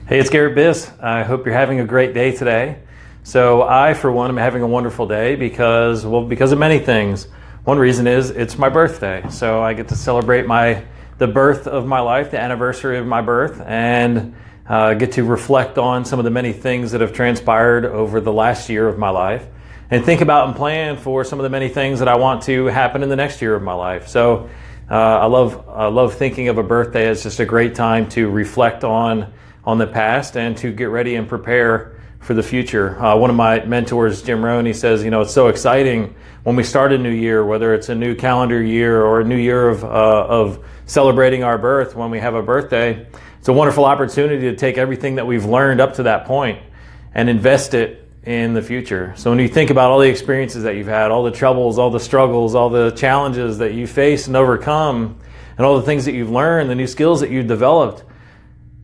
Hey, it's Garret Biss. I hope you're having a great day today. So I, for one, am having a wonderful day because of many things. One reason is it's my birthday. So I get to celebrate the birth of my life, the anniversary of my birth, and get to reflect on some of the many things that have transpired over the last year of my life and think about and plan for some of the many things that I want to happen in the next year of my life. So I love thinking of a birthday as just a great time to reflect on the past and to get ready and prepare for the future. One of my mentors, Jim Rohn, he says, it's so exciting when we start a new year, whether it's a new calendar year or a new year of celebrating our birth when we have a birthday. It's a wonderful opportunity to take everything that we've learned up to that point and invest it in the future. So when you think about all the experiences that you've had, all the troubles, all the struggles, all the challenges that you face and overcome, and all the things that you've learned, the new skills that you've developed,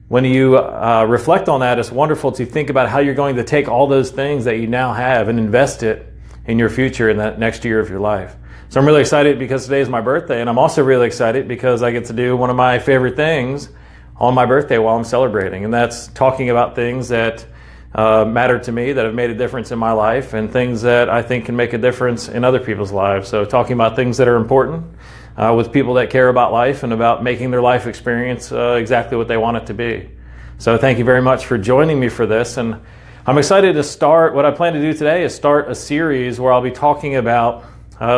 when you reflect on that, it's wonderful to think about how you're going to take all those things that you now have and invest it in your future in that next year of your life. So I'm really excited because today is my birthday, and I'm also really excited because I get to do one of my favorite things on my birthday while I'm celebrating, and that's talking about things that matter to me, that have made a difference in my life, and things that I think can make a difference in other people's lives. So talking about things that are important with people that care about life and about making their life experience exactly what they want it to be. So thank you very much for joining me for this. And I'm excited to start, what I plan to do today is start a series where I'll be talking about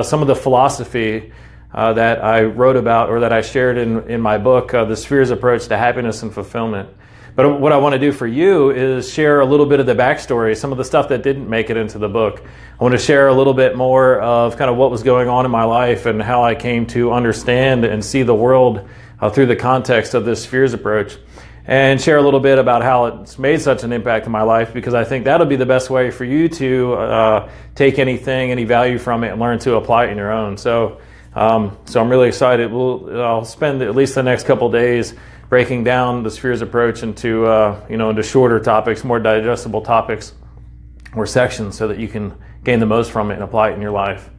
some of the philosophy that I wrote about or that I shared in my book, The Spheres Approach to Happiness and Fulfillment. But what I want to do for you is share a little bit of the backstory, some of the stuff that didn't make it into the book. I want to share a little bit more of kind of what was going on in my life and how I came to understand and see the world through the context of this spheres approach, and share a little bit about how it's made such an impact in my life, because I think that'll be the best way for you to take anything, any value from it, and learn to apply it in your own. So I'm really excited. I'll spend at least the next couple days breaking down the spheres approach into into shorter topics, more digestible topics or sections, so that you can gain the most from it and apply it in your life.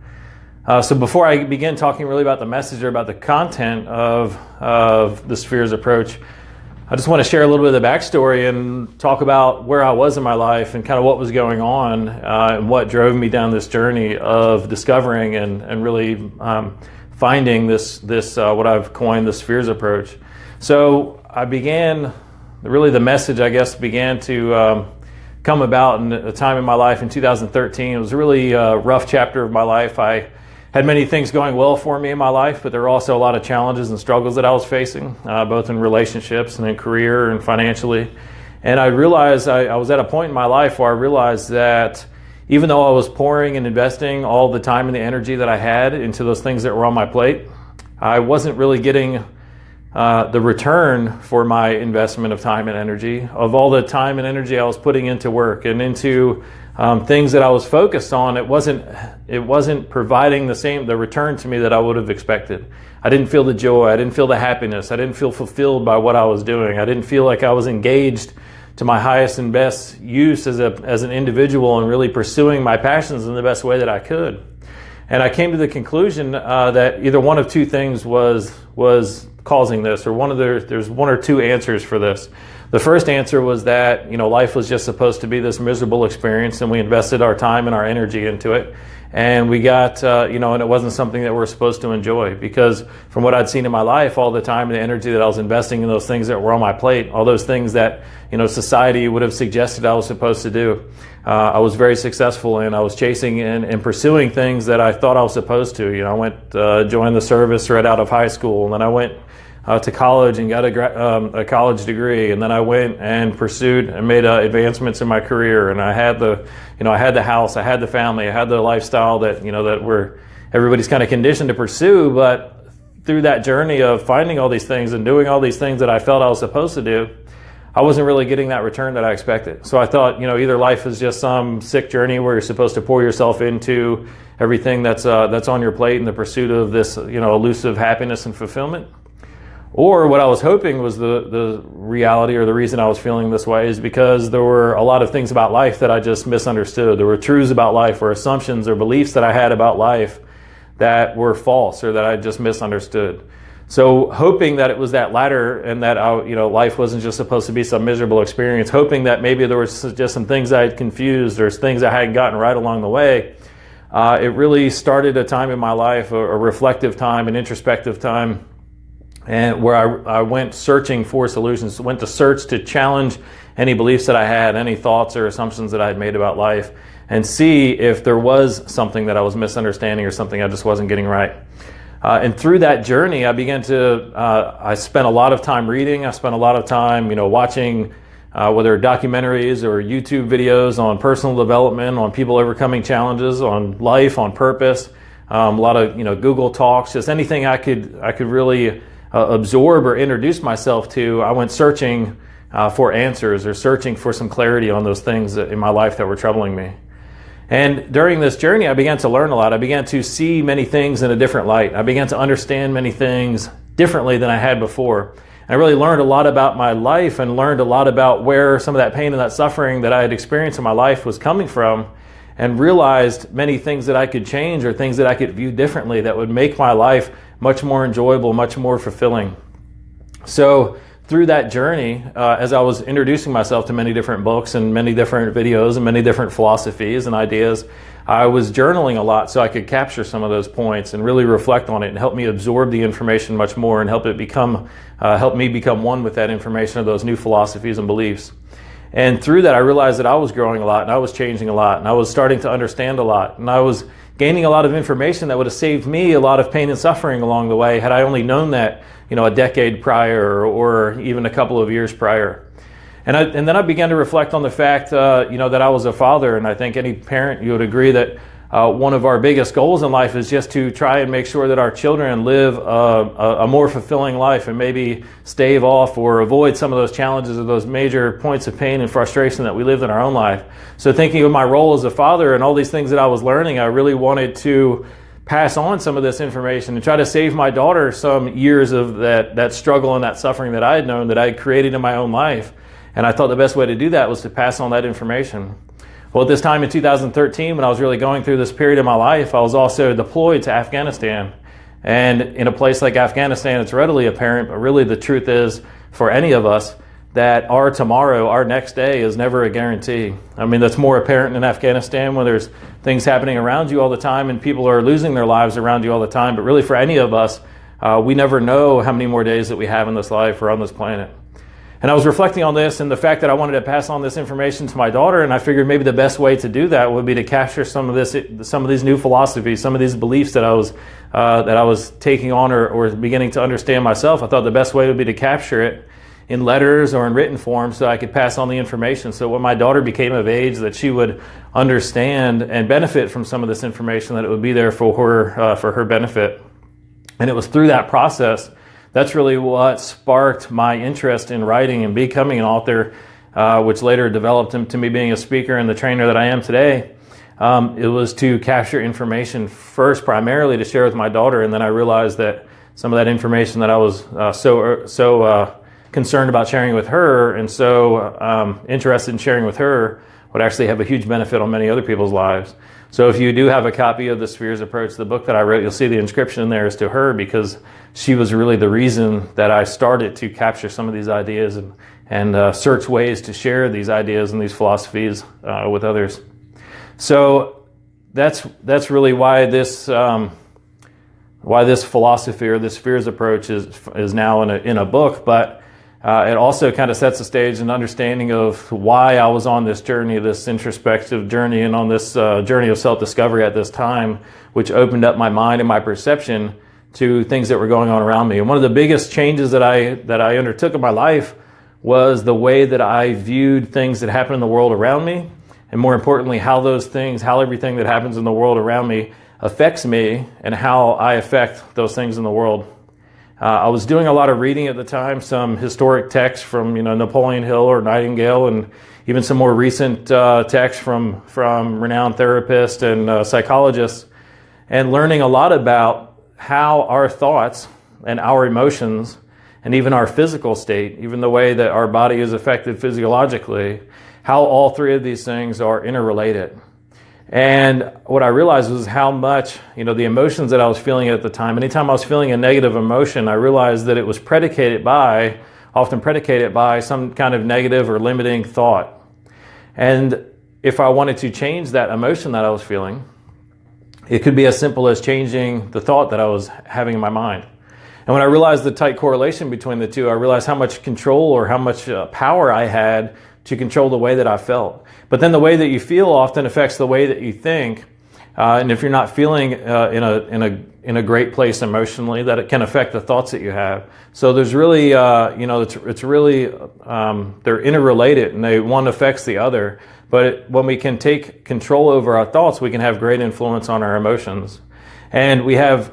So before I begin talking really about the message or about the content of the spheres approach, I just want to share a little bit of the backstory and talk about where I was in my life and kind of what was going on and what drove me down this journey of discovering and really finding this what I've coined the spheres approach. So the message, I guess, began to come about in a time in my life in 2013. It was a really rough chapter of my life. I had many things going well for me in my life, but there were also a lot of challenges and struggles that I was facing, both in relationships and in career and financially. And I realized I was at a point in my life where I realized that even though I was pouring and investing all the time and the energy that I had into those things that were on my plate, I wasn't really getting the return for my investment of time and energy, of all the time and energy I was putting into work and into things that I was focused on. It wasn't providing the return to me that I would have expected. I didn't feel the joy. I didn't feel the happiness. I didn't feel fulfilled by what I was doing. I didn't feel like I was engaged to my highest and best use as an individual and really pursuing my passions in the best way that I could. And I came to the conclusion that either one of two things was causing this, or there's one or two answers for this. The first answer was that life was just supposed to be this miserable experience, and we invested our time and our energy into it, and we got and it wasn't something that we're supposed to enjoy, because from what I'd seen in my life, all the time and the energy that I was investing in those things that were on my plate, all those things that society would have suggested I was supposed to do, I was very successful in. I was chasing and pursuing things that I thought I was supposed to. I went joined the service right out of high school, and then I went to college and got a college degree, and then I went and pursued and made advancements in my career, and I had I had the house, I had the family, I had the lifestyle that everybody's kind of conditioned to pursue. But through that journey of finding all these things and doing all these things that I felt I was supposed to do, I wasn't really getting that return that I expected. So I thought, either life is just some sick journey where you're supposed to pour yourself into everything that's on your plate in the pursuit of this elusive happiness and fulfillment. Or what I was hoping was the reality, or the reason I was feeling this way, is because there were a lot of things about life that I just misunderstood. There were truths about life or assumptions or beliefs that I had about life that were false or that I just misunderstood. So hoping that it was that latter and that life wasn't just supposed to be some miserable experience, hoping that maybe there was just some things I had confused or things I hadn't gotten right along the way, it really started a time in my life, a reflective time, an introspective time, and where I went searching for solutions, went to search to challenge any beliefs that I had, any thoughts or assumptions that I had made about life, and see if there was something that I was misunderstanding or something I just wasn't getting right. And through that journey, I spent a lot of time reading. I spent a lot of time, watching whether documentaries or YouTube videos on personal development, on people overcoming challenges, on life, on purpose. A lot of Google talks, just anything I could really absorb or introduce myself to. I went searching for answers or searching for some clarity on those things in my life that were troubling me. And during this journey, I began to learn a lot. I began to see many things in a different light. I began to understand many things differently than I had before. I really learned a lot about my life and learned a lot about where some of that pain and that suffering that I had experienced in my life was coming from, and realized many things that I could change or things that I could view differently that would make my life much more enjoyable, much more fulfilling. So through that journey, as I was introducing myself to many different books and many different videos and many different philosophies and ideas, I was journaling a lot so I could capture some of those points and really reflect on it and help me absorb the information much more and help me become one with that information of those new philosophies and beliefs. And through that, I realized that I was growing a lot and I was changing a lot and I was starting to understand a lot, and I was gaining a lot of information that would have saved me a lot of pain and suffering along the way had I only known that a decade prior or even a couple of years prior. And then I began to reflect on the fact that I was a father, and I think any parent, you would agree that one of our biggest goals in life is just to try and make sure that our children live a more fulfilling life and maybe stave off or avoid some of those challenges or those major points of pain and frustration that we lived in our own life. So thinking of my role as a father and all these things that I was learning, I really wanted to pass on some of this information and try to save my daughter some years of that struggle and that suffering that I had known, that I had created in my own life. And I thought the best way to do that was to pass on that information. Well, at this time in 2013, when I was really going through this period of my life, I was also deployed to Afghanistan. And in a place like Afghanistan, it's readily apparent, but really the truth is, for any of us, that our tomorrow, our next day, is never a guarantee. I mean, that's more apparent in Afghanistan when there's things happening around you all the time and people are losing their lives around you all the time. But really for any of us, we never know how many more days that we have in this life or on this planet. And I was reflecting on this and the fact that I wanted to pass on this information to my daughter, and I figured maybe the best way to do that would be to capture some of these new philosophies, some of these beliefs that I was taking on or beginning to understand myself. I thought the best way would be to capture it in letters or in written form so I could pass on the information. So when my daughter became of age, that she would understand and benefit from some of this information, that it would be there for her benefit. And it was through that process that's really what sparked my interest in writing and becoming an author, which later developed into me being a speaker and the trainer that I am today. It was to capture information first, primarily to share with my daughter, and then I realized that some of that information that I was so concerned about sharing with her and so interested in sharing with her would actually have a huge benefit on many other people's lives. So if you do have a copy of The Spheres Approach, the book that I wrote, you'll see the inscription in there is to her, because she was really the reason that I started to capture some of these ideas and search ways to share these ideas and these philosophies with others. So that's really why this philosophy or the Spheres Approach is now in a book, but it also kind of sets the stage and understanding of why I was on this journey, this introspective journey, and on this journey of self-discovery at this time, which opened up my mind and my perception to things that were going on around me. And one of the biggest changes that I undertook in my life was the way that I viewed things that happen in the world around me, and more importantly, how everything that happens in the world around me affects me and how I affect those things in the world. I was doing a lot of reading at the time, some historic texts from Napoleon Hill or Nightingale, and even some more recent texts from renowned therapists and psychologists, and learning a lot about how our thoughts and our emotions and even our physical state, even the way that our body is affected physiologically, how all three of these things are interrelated. And what I realized was how much, the emotions that I was feeling at the time, anytime I was feeling a negative emotion, I realized that it was often predicated by some kind of negative or limiting thought. And if I wanted to change that emotion that I was feeling, it could be as simple as changing the thought that I was having in my mind. And when I realized the tight correlation between the two, I realized how much control or how much power I had to control the way that I felt. But then the way that you feel often affects the way that you think. And if you're not feeling in a great place emotionally, that it can affect the thoughts that you have. So there's really, it's really, they're interrelated, and one affects the other. But when we can take control over our thoughts, we can have great influence on our emotions. And we have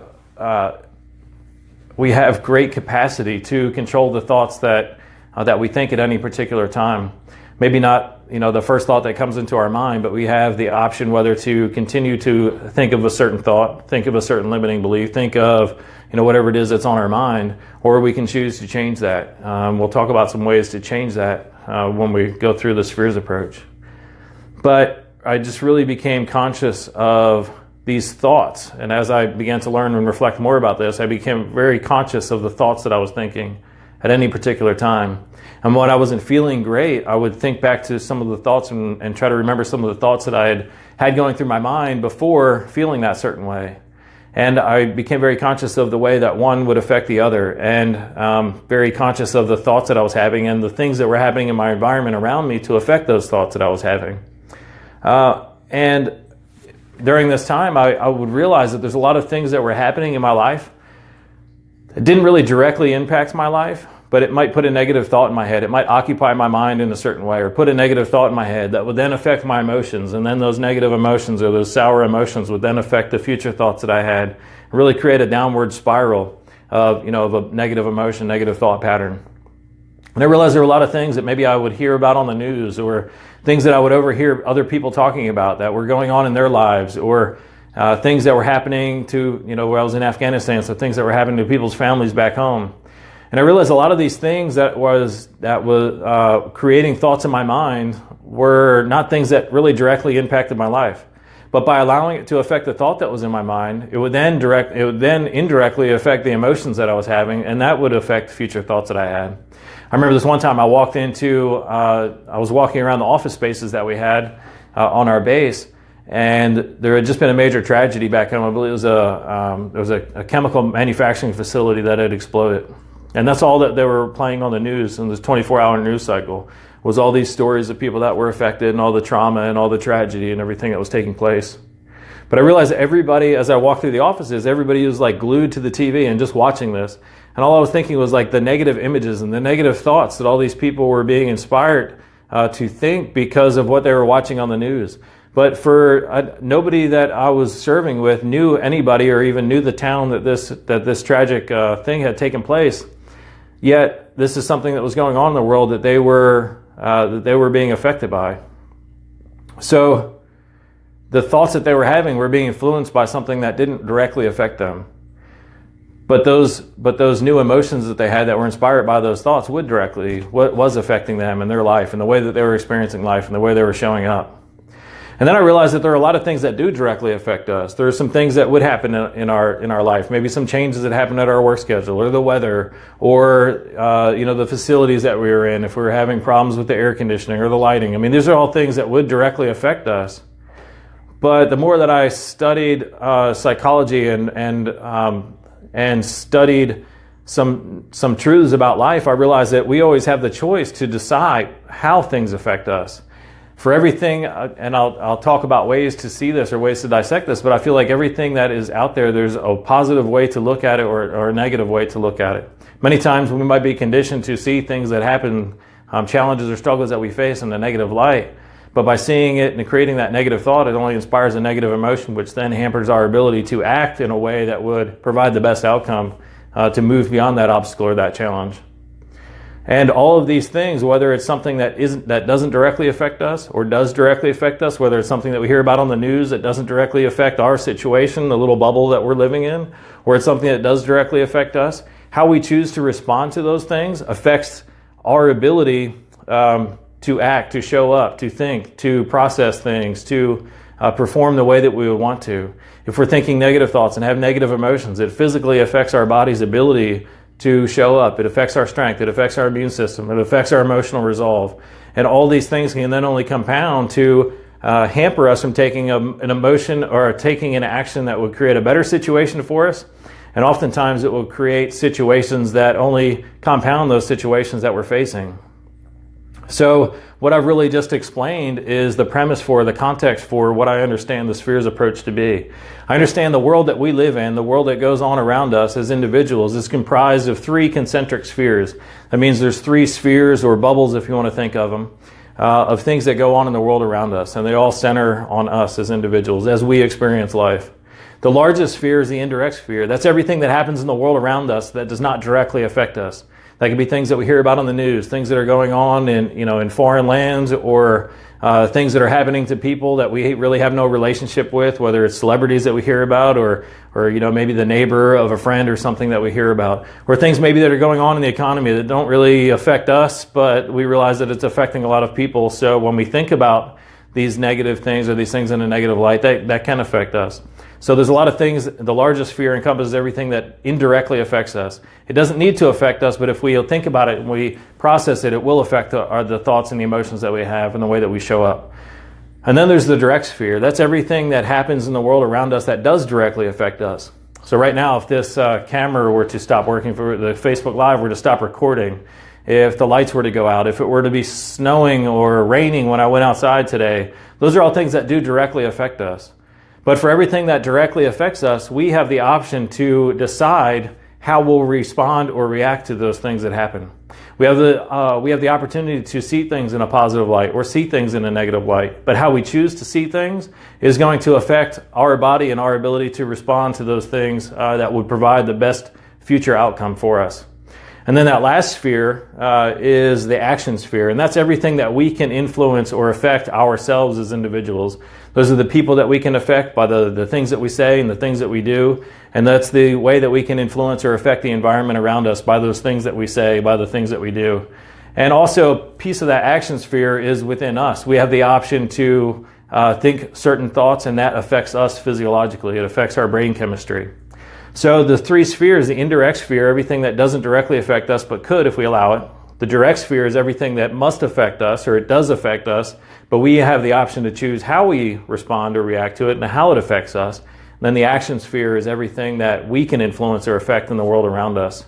great capacity to control the thoughts that we think at any particular time. Maybe not, the first thought that comes into our mind, but we have the option whether to continue to think of a certain thought, think of a certain limiting belief, think of, whatever it is that's on our mind, or we can choose to change that. We'll talk about some ways to change that when we go through the spheres approach. But I just really became conscious of these thoughts. And as I began to learn and reflect more about this, I became very conscious of the thoughts that I was thinking at any particular time. And when I wasn't feeling great, I would think back to some of the thoughts and try to remember some of the thoughts that I had going through my mind before feeling that certain way. And I became very conscious of the way that one would affect the other, and very conscious of the thoughts that I was having and the things that were happening in my environment around me to affect those thoughts that I was having. And during this time, I would realize that there's a lot of things that were happening in my life. It didn't really directly impact my life, but it might put a negative thought in my head. It might occupy my mind in a certain way, or put a negative thought in my head that would then affect my emotions. And then those negative emotions or those sour emotions would then affect the future thoughts that I had, and really create a downward spiral of a negative emotion, negative thought pattern. And I realized there were a lot of things that maybe I would hear about on the news, or things that I would overhear other people talking about that were going on in their lives, or things that were happening to, where I was in Afghanistan, so things that were happening to people's families back home. And I realized a lot of these things that was creating thoughts in my mind were not things that really directly impacted my life. But by allowing it to affect the thought that was in my mind, it would then indirectly affect the emotions that I was having, and that would affect future thoughts that I had. I remember this one time I was walking around the office spaces that we had on our base, and there had just been a major tragedy back home. I believe there was a chemical manufacturing facility that had exploded. And that's all that they were playing on the news in this 24-hour news cycle, was all these stories of people that were affected and all the trauma and all the tragedy and everything that was taking place. But I realized that everybody, as I walked through the offices, everybody was like glued to the TV and just watching this. And all I was thinking was like the negative images and the negative thoughts that all these people were being inspired to think because of what they were watching on the news. But for nobody that I was serving with knew anybody or even knew the town that this tragic thing had taken place. Yet this is something that was going on in the world that they were being affected by. So the thoughts that they were having were being influenced by something that didn't directly affect them. But those new emotions that they had that were inspired by those thoughts was affecting them and their life and the way that they were experiencing life and the way they were showing up. And then I realized that there are a lot of things that do directly affect us. There are some things that would happen in our life, maybe some changes that happen at our work schedule, or the weather, or the facilities that we were in, if we were having problems with the air conditioning or the lighting. I mean, these are all things that would directly affect us. But the more that I studied psychology and studied some truths about life, I realized that we always have the choice to decide how things affect us. For everything, and I'll talk about ways to see this or ways to dissect this, but I feel like everything that is out there, there's a positive way to look at it or a negative way to look at it. Many times we might be conditioned to see things that happen, challenges or struggles that we face in a negative light. But by seeing it and creating that negative thought, it only inspires a negative emotion, which then hampers our ability to act in a way that would provide the best outcome to move beyond that obstacle or that challenge. And all of these things, whether it's something that doesn't directly affect us or does directly affect us, whether it's something that we hear about on the news that doesn't directly affect our situation, the little bubble that we're living in, or it's something that does directly affect us, how we choose to respond to those things affects our ability to act, to show up, to think, to process things, to perform the way that we would want to. If we're thinking negative thoughts and have negative emotions, it physically affects our body's ability to show up. It affects our strength. It affects our immune system. It affects our emotional resolve. And all these things can then only compound to hamper us from taking an emotion or taking an action that would create a better situation for us. And oftentimes it will create situations that only compound those situations that we're facing. So what I've really just explained is the premise for, the context for what I understand the spheres approach to be. I understand the world that we live in, the world that goes on around us as individuals, is comprised of 3 concentric spheres. That means there's 3 spheres or bubbles, if you want to think of them, of things that go on in the world around us. And they all center on us as individuals as we experience life. The largest sphere is the indirect sphere. That's everything that happens in the world around us that does not directly affect us. That could be things that we hear about on the news, things that are going on in foreign lands, or things that are happening to people that we really have no relationship with, whether it's celebrities that we hear about, or maybe the neighbor of a friend or something that we hear about, or things maybe that are going on in the economy that don't really affect us, but we realize that it's affecting a lot of people. So when we think about these negative things or these things in a negative light, that can affect us. So there's a lot of things. The largest sphere encompasses everything that indirectly affects us. It doesn't need to affect us, but if we think about it and we process it, it will affect the thoughts and the emotions that we have and the way that we show up. And then there's the direct sphere. That's everything that happens in the world around us that does directly affect us. So right now, if this camera were to stop working, for the Facebook Live were to stop recording, if the lights were to go out, if it were to be snowing or raining when I went outside today, those are all things that do directly affect us. But for everything that directly affects us, we have the option to decide how we'll respond or react to those things that happen. We have the opportunity to see things in a positive light or see things in a negative light. But how we choose to see things is going to affect our body and our ability to respond to those things that would provide the best future outcome for us. And then that last sphere is the action sphere, and that's everything that we can influence or affect ourselves as individuals. Those are the people that we can affect by the things that we say and the things that we do, and that's the way that we can influence or affect the environment around us by those things that we say, by the things that we do. And also, a piece of that action sphere is within us. We have the option to think certain thoughts, and that affects us physiologically. It affects our brain chemistry. So the 3 spheres, the indirect sphere, everything that doesn't directly affect us but could if we allow it. The direct sphere is everything that must affect us, or it does affect us, but we have the option to choose how we respond or react to it and how it affects us. And then the action sphere is everything that we can influence or affect in the world around us.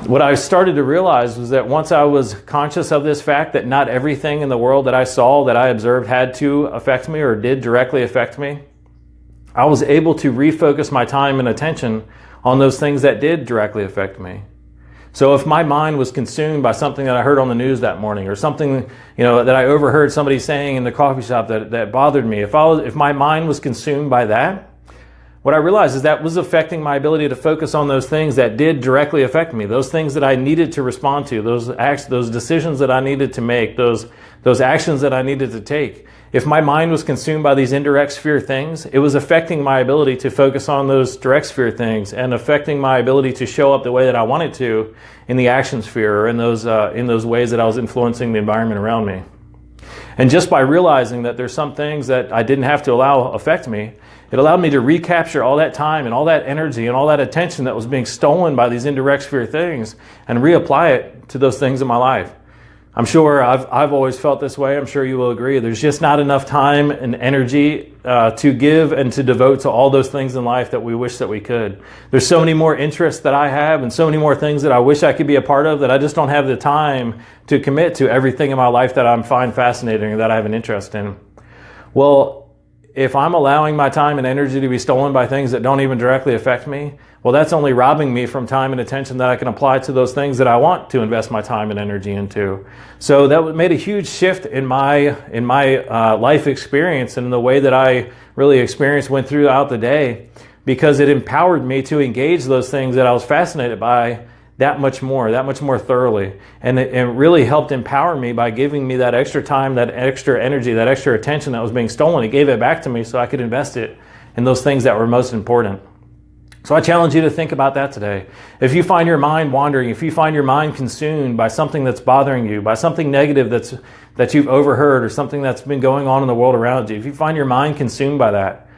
What I started to realize was that once I was conscious of this fact that not everything in the world that I saw, that I observed, had to affect me or did directly affect me, I was able to refocus my time and attention on those things that did directly affect me. So if my mind was consumed by something that I heard on the news that morning, or something that I overheard somebody saying in the coffee shop that bothered me, if my mind was consumed by that, what I realized is that was affecting my ability to focus on those things that did directly affect me, those things that I needed to respond to, those decisions that I needed to make, those actions that I needed to take. If my mind was consumed by these indirect sphere things, it was affecting my ability to focus on those direct sphere things and affecting my ability to show up the way that I wanted to in the action sphere, or in those ways that I was influencing the environment around me. And just by realizing that there's some things that I didn't have to allow affect me, it allowed me to recapture all that time and all that energy and all that attention that was being stolen by these indirect sphere things and reapply it to those things in my life. I'm sure I've always felt this way. I'm sure you will agree. There's just not enough time and energy to give and to devote to all those things in life that we wish that we could. There's so many more interests that I have and so many more things that I wish I could be a part of that I just don't have the time to commit to everything in my life that I find fascinating or that I have an interest in. Well, if I'm allowing my time and energy to be stolen by things that don't even directly affect me, well, that's only robbing me from time and attention that I can apply to those things that I want to invest my time and energy into. So that made a huge shift in my life experience and in the way that I really went throughout the day, because it empowered me to engage those things that I was fascinated by that much more thoroughly. And it really helped empower me by giving me that extra time, that extra energy, that extra attention that was being stolen. It gave it back to me so I could invest it in those things that were most important. So I challenge you to think about that today. If you find your mind wandering, if you find your mind consumed by something that's bothering you, by something negative that you've overheard, or something that's been going on in the world around you, if you find your mind consumed by that,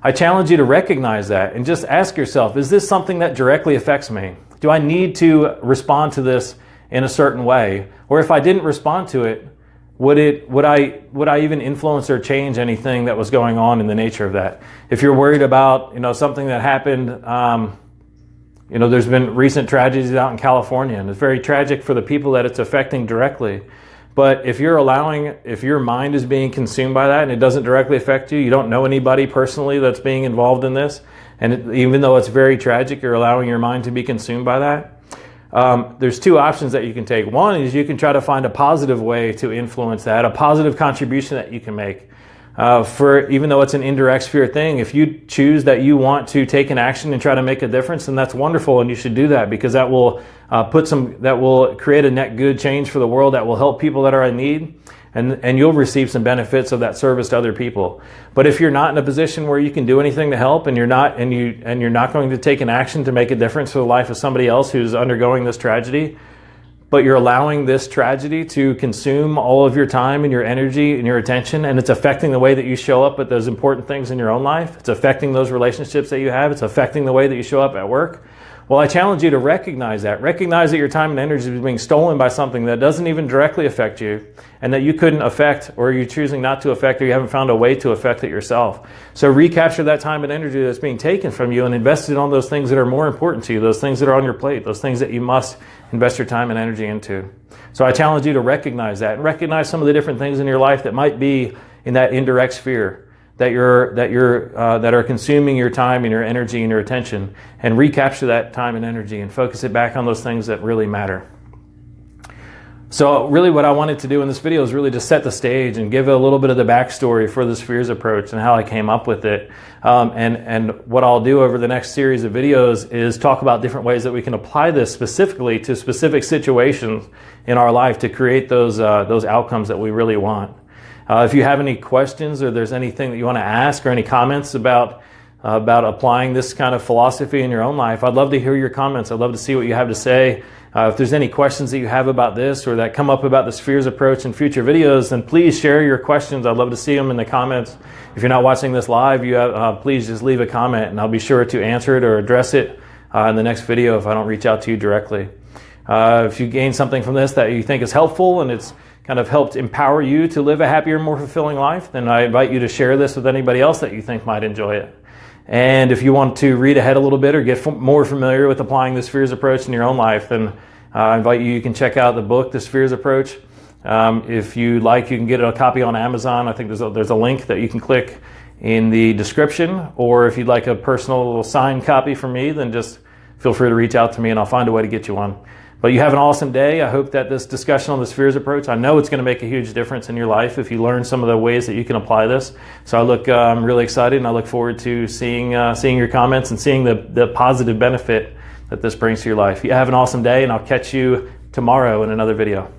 I challenge you to recognize that and just ask yourself, is this something that directly affects me? Do I need to respond to this in a certain way? Or if I didn't respond to it, would I even influence or change anything that was going on in the nature of that? If you're worried about, something that happened, there's been recent tragedies out in California, and it's very tragic for the people that it's affecting directly. But if your mind is being consumed by that and it doesn't directly affect you, you don't know anybody personally that's being involved in this, and even though it's very tragic, you're allowing your mind to be consumed by that. There's two options that you can take. One is you can try to find a positive way to influence that, a positive contribution that you can make. Even though it's an indirect sphere thing, if you choose that you want to take an action and try to make a difference, then that's wonderful, and you should do that, because that will create a net good change for the world, that will help people that are in need, and you'll receive some benefits of that service to other people. But if you're not in a position where you can do anything to help, and you're not going to take an action to make a difference for the life of somebody else who's undergoing this tragedy, but you're allowing this tragedy to consume all of your time and your energy and your attention, and it's affecting the way that you show up at those important things in your own life, it's affecting those relationships that you have, it's affecting the way that you show up at work, well, I challenge you to recognize that. Recognize that your time and energy is being stolen by something that doesn't even directly affect you, and that you couldn't affect, or you're choosing not to affect, or you haven't found a way to affect it yourself. So recapture that time and energy that's being taken from you and invest it on those things that are more important to you, those things that are on your plate, those things that you must invest your time and energy into. So I challenge you to recognize that, and recognize some of the different things in your life that might be in that indirect sphere that are consuming your time and your energy and your attention, and recapture that time and energy and focus it back on those things that really matter. So really what I wanted to do in this video is really to set the stage and give a little bit of the backstory for the spheres approach and how I came up with it. And what I'll do over the next series of videos is talk about different ways that we can apply this specifically to specific situations in our life to create those outcomes that we really want. If you have any questions, or there's anything that you want to ask, or any comments about applying this kind of philosophy in your own life, I'd love to hear your comments. I'd love to see what you have to say. If there's any questions that you have about this, or that come up about the spheres approach in future videos, then please share your questions. I'd love to see them in the comments. If you're not watching this live, please just leave a comment, and I'll be sure to answer it or address it in the next video if I don't reach out to you directly. If you gain something from this that you think is helpful, and it's kind of helped empower you to live a happier, more fulfilling life, then I invite you to share this with anybody else that you think might enjoy it. And if you want to read ahead a little bit, or get more familiar with applying the spheres approach in your own life, then I invite you can check out the book, The Spheres Approach. If you like, you can get a copy on Amazon. I think there's a link that you can click in the description, or if you'd like a personal signed copy from me, then just feel free to reach out to me, and I'll find a way to get you one. But you have an awesome day. I hope that this discussion on the spheres approach, I know it's going to make a huge difference in your life if you learn some of the ways that you can apply this. So I'm really excited, and I look forward to seeing your comments and seeing the positive benefit that this brings to your life. You have an awesome day, and I'll catch you tomorrow in another video.